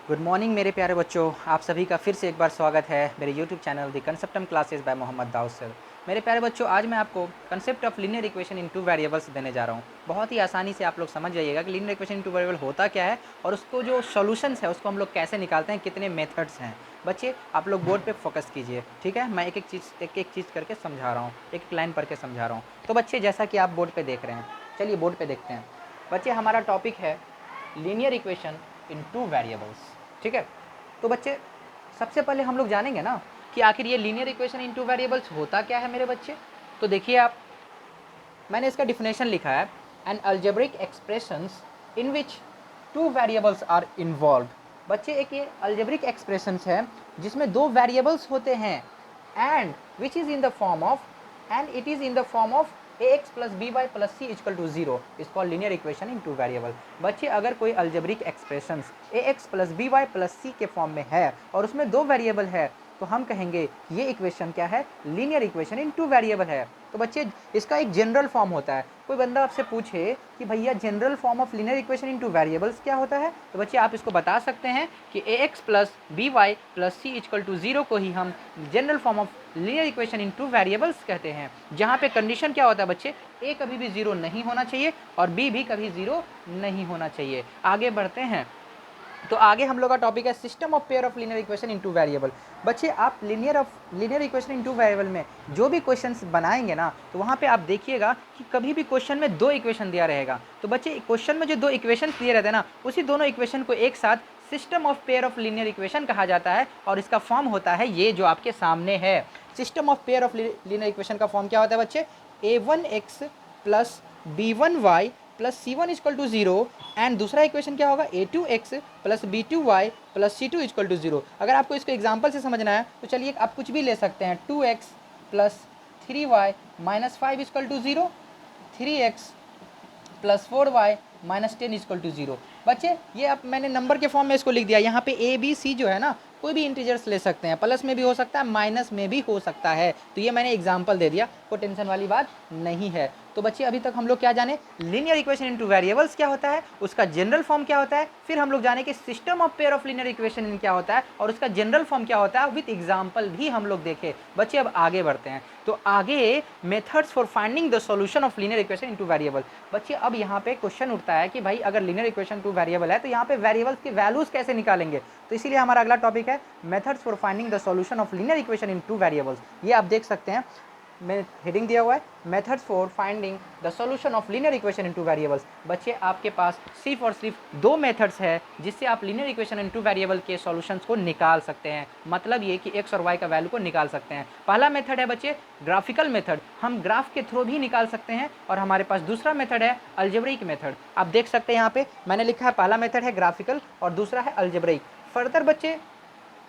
Good morning मेरे प्यारे बच्चों, आप सभी का फिर से एक बार स्वागत है मेरे YouTube channel the Conceptum classes by Mohammad Dawood sir. मेरे प्यारे बच्चों, आज मैं आपको concept of linear equation in two variables देने जा रहा हूँ। बहुत ही आसानी से आप लोग समझ जाइएगा कि linear equation in two variable होता क्या है और उसको जो सॉल्यूशंस है उसको हम लोग कैसे निकालते हैं, कितने मेथड्स हैं। बच्चे आप लोग बोर्ड पे फोकस कीजिए, ठीक है। मैं एक एक चीज़ करके समझा रहा हूँ, एक लाइन पढ़ के समझा रहा हूँ। तो बच्चे जैसा कि आप बोर्ड पर देख रहे हैं, चलिए बोर्ड पर देखते हैं। बच्चे हमारा टॉपिक है linear equation in two variables, ठीक है। तो बच्चे सबसे पहले हम लोग जानेंगे ना कि आखिर ये linear equation in two variables होता क्या है मेरे बच्चे। तो देखिए आप, मैंने इसका डिफिनेशन लिखा है, an algebraic expressions in which two variables are involve. बच्चे एक ये अलजेब्रिक एक्सप्रेशंस है जिसमें दो वेरिएबल्स होते हैं and which is in the form of and it is in the form of ax plus b y plus c equal to zero is called linear equation in two variable. बच्चे अगर कोई algebraic expressions ax plus b y plus c के फॉर्म में है और उसमें दो वेरिएबल है तो हम कहेंगे ये इक्वेशन क्या है, linear equation in two variable है। तो बच्चे इसका एक जनरल फॉर्म होता है। कोई बंदा आपसे पूछे कि भैया general form of linear equation in two variables क्या होता है, तो बच्चे आप इसको बता सकते हैं कि ax plus b y plus c equal to zero को ही हम general form of linear equation in two variables कहते हैं। जहाँ पे कंडीशन क्या होता है बच्चे, a कभी भी जीरो नहीं होना चाहिए और b भी कभी जीरो नहीं होना चाहिए। आगे बढ़ते हैं। तो आगे हम लोग का टॉपिक है system of pair of linear equation into variable. बच्चे आप लीनियर इक्वेशन इनटू वेरिएबल में जो भी क्वेश्चंस बनाएंगे ना, तो वहाँ पे आप देखिएगा कि कभी भी क्वेश्चन में दो इक्वेशन दिया रहेगा। तो बच्चे क्वेश्चन में जो दो इक्वेशन दिए रहते हैं ना, उसी दोनों इक्वेशन को एक साथ system of pair of linear equation कहा जाता है और इसका फॉर्म होता है ये जो आपके सामने है। System of pair of linear equation का फॉर्म क्या होता है बच्चे, a1x plus b1y plus c one is equal to zero and दूसरा इक्वेशन क्या होगा, a2x plus b2y plus c2 is equal to zero. अगर आपको इसको एग्जाम्पल से समझना है तो चलिए आप कुछ भी ले सकते हैं, 2x plus 3y minus 5 is equal to zero, 3x plus 4y minus 10 is equal to zero. बच्चे ये अब मैंने नंबर के फॉर्म में इसको लिख दिया। यहाँ पे a b c जो है ना, कोई भी इंटीजर्स ले सकते हैं, प्लस में भी हो सकता है माइनस में भी हो सकता है। तो ये मैंने एग्जांपल दे दिया, कोई टेंशन वाली बात नहीं है। तो बच्चे अभी तक हम लोग क्या जाने, लीनियर इक्वेशन इनटू वेरिएबल्स क्या होता है, उसका जनरल फॉर्म क्या होता है, फिर हम लोग जाने कि system of pair of linear equation इन क्या होता है और उसका जनरल फॉर्म क्या होता है, विथ एग्जाम्पल भी हम लोग देखे। बच्चे अब आगे बढ़ते हैं। तो आगे methods for finding the solution of linear equation into variable. बच्चे अब यहाँ पे क्वेश्चन उठता है कि भाई अगर लीनियर इक्वेशन टू वेरिएबल है तो यहाँ पे वेरिएबल्स की वैल्यूज कैसे निकालेंगे। तो इसीलिए हमारा अगला टॉपिक है methods for finding the solution of linear equation in two variables. ये आप देख सकते हैं, मैं हेडिंग दिया हुआ है methods for finding the solution of linear equation into variables. बच्चे आपके पास सिर्फ और सिर्फ दो मेथड्स है जिससे आप लीनियर इक्वेशन इनटू वेरिएबल के सॉल्यूशंस को निकाल सकते हैं। मतलब ये कि x और y का वैल्यू को निकाल सकते हैं। पहला मेथड है बच्चे ग्राफिकल मेथड, हम ग्राफ के थ्रू भी निकाल सकते हैं। और हमारे पास दूसरा मेथड है अलजेब्रिक मेथड। आप देख सकते हैं यहाँ पे मैंने लिखा है पहला मेथड है ग्राफिकल और दूसरा है अलजेब्रिक। फर्दर बच्चे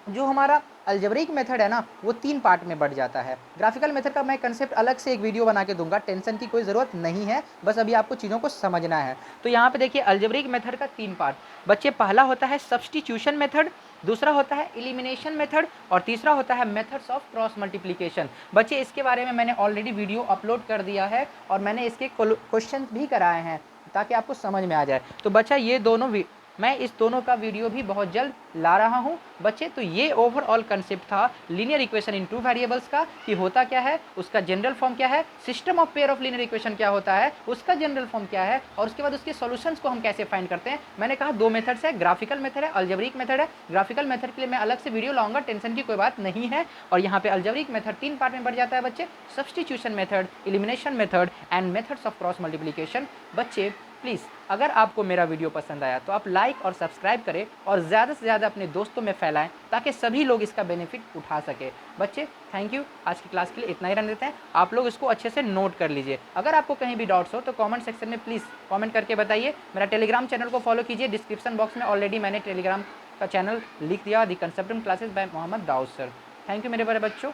जो हमारा अलजेब्रिक मेथड है ना, वो तीन पार्ट में बढ़ जाता है। ग्राफिकल मेथड का मैं कंसेप्ट अलग से एक वीडियो बना के दूंगा, टेंशन की कोई ज़रूरत नहीं है, बस अभी आपको चीज़ों को समझना है। तो यहाँ पे देखिए अलजेब्रिक मेथड का तीन पार्ट बच्चे, पहला होता है सब्स्टिट्यूशन मेथड, दूसरा होता है एलिमिनेशन मेथड और तीसरा होता है मेथड्स ऑफ क्रॉस मल्टीप्लिकेशन। बच्चे इसके बारे में मैंने ऑलरेडी वीडियो अपलोड कर दिया है और मैंने इसके क्वेश्चन भी कराए हैं ताकि आपको समझ में आ जाए। तो बच्चा ये दोनों मैं इस दोनों का वीडियो भी बहुत जल्द ला रहा हूं बच्चे। तो ये ओवरऑल कंसेप्ट था linear equation in two variables का, कि होता क्या है, उसका जनरल फॉर्म क्या है, system of pair of linear equation क्या होता है, उसका जनरल फॉर्म क्या है और उसके बाद उसके सॉल्यूशंस को हम कैसे फाइंड करते हैं। मैंने कहा दो मेथड्स है, ग्राफिकल मेथड है, अलजेब्रिक मेथड है। ग्राफिकल मेथड के लिए मैं अलग से वीडियो लाऊंगा, टेंशन की कोई बात नहीं है। और यहाँ पे अलजेब्रिक मेथड तीन पार्ट में बढ़ जाता है बच्चे, substitution method, elimination method and methods of cross multiplication. बच्चे प्लीज़ अगर आपको मेरा वीडियो पसंद आया तो आप लाइक और सब्सक्राइब करें और ज़्यादा से ज़्यादा अपने दोस्तों में फैलाएं ताकि सभी लोग इसका बेनिफिट उठा सके। बच्चे थैंक यू, आज की क्लास के लिए इतना ही रहने देते हैं। आप लोग इसको अच्छे से नोट कर लीजिए। अगर आपको कहीं भी डाउट्स हो तो कमेंट सेक्शन में प्लीज़ कमेंट करके बताइए। मेरा टेलीग्राम चैनल को फॉलो कीजिए, डिस्क्रिप्शन बॉक्स में ऑलरेडी मैंने टेलीग्राम का चैनल लिख दिया, the Conceptum classes by Mohammad Dawood sir. Thank you मेरे बड़े बच्चों,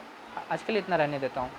आज के लिए इतना रहने देता हूँ।